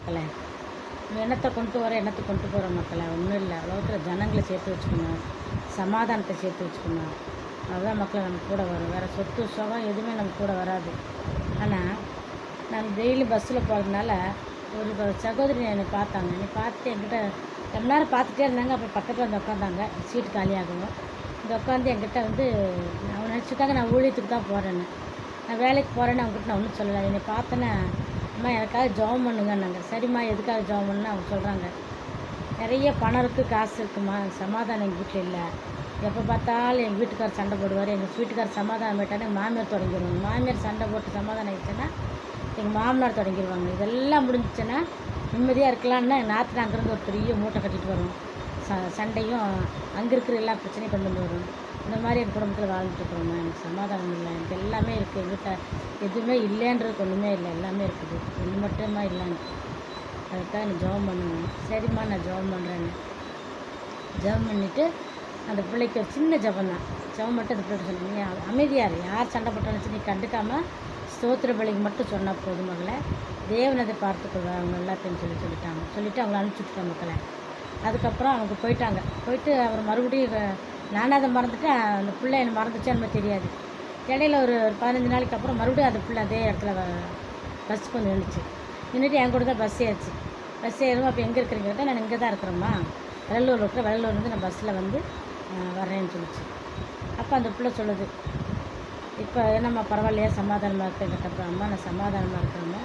மக்களை. எண்ணத்தை கொண்டு வர எண்ணத்தை கொண்டு போகிற மக்களை ஒன்றும் இல்லை. உலகத்தில் ஜனங்களை சேர்த்து வச்சுக்கணும், சமாதானத்தை சேர்த்து வச்சுக்கணும். அதுதான் மக்களை நம்ம கூட வரும். வேறு சொத்து சுகம் எதுவுமே நம்ம கூட வராது. ஆனால் நான் டெய்லி பஸ்ஸில் போகிறதுனால ஒரு சகோதரி என்னை பார்த்தாங்க. என்னை பார்த்து என்கிட்ட ரொம்ப நேரம் பார்த்துட்டே இருந்தாங்க. அப்புறம் பக்கத்தில் வந்து உட்காந்தாங்க. சீட்டு காலியாகவும் இங்கே உட்காந்து என்கிட்ட வந்து அவங்க நினச்சிட்டாங்க நான் ஊழியத்துக்கு தான் போகிறேன்னு. நான் வேலைக்கு போகிறேன்னு அவங்ககிட்ட நான் ஒன்றும் சொல்லலை. என்னை பார்த்தேன்னா அம்மா எனக்காக ஜெபம் பண்ணுங்கன்னாங்க. சரிம்மா எதுக்காக ஜெபம் பண்ணுன்னு அவங்க சொல்கிறாங்க. நிறைய பணம் இருக்குது, காசு இருக்குமா, சமாதானம் எங்கள் வீட்டில் இல்லை. எப்போ பார்த்தாலும் எங்கள் வீட்டுக்காரர் சண்டை போடுவார். எங்கள் வீட்டுக்காரர் சமாதானம் போயிட்டானே மாமியார் தொடங்கிடுவாங்க. மாமியார் சண்டை போட்டு சமாதானம் ஆகிடுச்சுன்னா எங்கள் மாமனார் தொடங்கிடுவாங்க. இதெல்லாம் முடிஞ்சிச்சுன்னா நிம்மதியாக இருக்கலான்னா எங்கள் நாற்று அங்கேருந்து ஒரு பெரிய மூட்டை கட்டிட்டு வரும். சண்டையும் அங்கே இருக்கிற எல்லா பிரச்சனையும் கொண்டு வந்து வரும். இந்த மாதிரி என் குடும்பத்தில் வாழ்ந்துட்டுருக்குறோம்மா. எனக்கு சமாதானம் இல்லை. எனக்கு எல்லாமே இருக்குது. எங்கிட்ட எதுவுமே இல்லைன்றது ஒன்றுமே இல்லை, எல்லாமே இருக்குது. ஒன்று மட்டுமா இல்லைன்னு அதுக்காக நீ ஜெபம் பண்ணுவேன். சரிம்மா நான் ஜெபம் பண்ணுறேன்னு ஜெபம் பண்ணிவிட்டு அந்த பிள்ளைக்கு ஒரு சின்ன ஜெபம் தான். ஜெபம் மட்டும் அந்த பிள்ளைக்கு சொன்னீங்க அமைதியார் யார் சண்டை போட்டாலும் நீ கண்டுக்காமல் ஸ்தோத்திர பலிக்கு மட்டும் சொன்னால் போதும் மகளை, தேவனதை பார்த்துக்கொள்வார் அவங்க எல்லாத்தையும் சொல்லிவிட்டு அவங்கள அனுப்பிச்சுட்டோம் மக்களை. அதுக்கப்புறம் அவங்க போயிட்டு அவர் மறுபடியும் நானும் அதை மறந்துட்டேன். அந்த பிள்ளை என்னை மறந்துச்சா எனக்கு தெரியாது. இடையில ஒரு 15 நாளைக்கு அப்புறம் மறுபடியும் அந்த பிள்ளை அதே இடத்துல பஸ் கொஞ்சம் நின்றுட்டு என் கூட தான் பஸ் ஏறிச்சு. பஸ் ஏறும். அப்போ எங்கே இருக்கிறீங்க கேட்டால் நான் இங்கே தான் இருக்கிறேம்மா, வெள்ளூரில் இருக்கிற வெள்ளூர்லேருந்து நான் பஸ்ஸில் வந்து வர்றேன்னு சொல்லிச்சு. அப்போ அந்த பிள்ளை சொல்லுது இப்போ என்னம்மா பரவாயில்லையா சமாதானமாக இருக்கேன் கேட்டப்போ அம்மா நான் சமாதானமாக இருக்கிறேம்மா.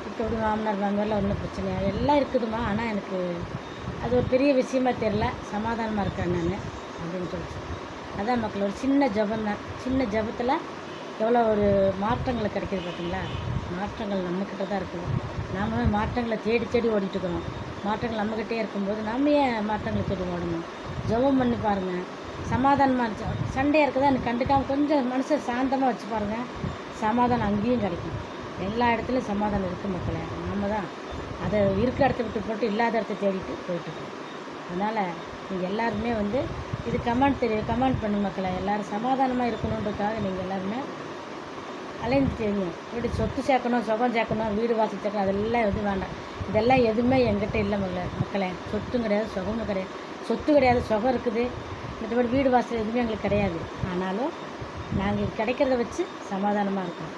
இப்போ எப்படி மாமனார் மாமியாரில் ஒன்றும் பிரச்சனையா எல்லாம் இருக்குதுமா, ஆனால் எனக்கு அது ஒரு பெரிய விஷயமா தெரில, சமாதானமாக இருக்கேன் நான் அப்படின்னு சொல்லிச்சு. அதான் மக்கள் ஒரு சின்ன ஜபம் தான். சின்ன ஜபத்தில் எவ்வளோ ஒரு மாற்றங்கள் கிடைக்கிது பார்த்தீங்களா. மாற்றங்கள் நம்மக்கிட்ட தான் இருக்குது. நாம் மாற்றங்களை தேடி ஓடிட்டுருக்கோம். மாற்றங்கள் நம்மக்கிட்டே இருக்கும்போது நம்ம ஏன் மாற்றங்களை தேடி ஓடணும்? ஜபம் பண்ணி பாருங்கள். சமாதானமாக சண்டையாக இருக்குதா எனக்கு கண்டுக்காமல் கொஞ்சம் மனசை சாந்தமாக வச்சு பாருங்கள், சமாதானம் அங்கேயும் கிடைக்கும். எல்லா இடத்துலையும் சமாதானம் இருக்குது மக்களை. நாம் தான் அதை இருக்கிற இடத்த விட்டு போட்டு இல்லாத இடத்த தேடிட்டு போயிட்டுருக்கோம். அதனால் நீங்கள் எல்லாருமே வந்து இது கமெண்ட் பண்ணு மக்களை. எல்லோரும் சமாதானமாக இருக்கணுன்றதுக்காக நீங்கள் எல்லாருமே அலைஞ்சு தெரியும். இப்படி சொத்து சேர்க்கணும், சுகம் சேர்க்கணும், வீடு வாசல் சேர்க்கணும், அதெல்லாம் எதுவும் வேண்டாம். இதெல்லாம் எதுவுமே எங்கிட்ட இல்லை மக்களே. சொத்தும் கிடையாது, சுகமும் கிடையாது. சொத்து கிடையாது, சுகம் இருக்குது, மற்றபடி வீடு வாசல் எதுவுமே எங்களுக்கு கிடையாது. ஆனாலும் நாங்கள் கிடைக்கிறத வச்சு சமாதானமாக இருக்கோம்.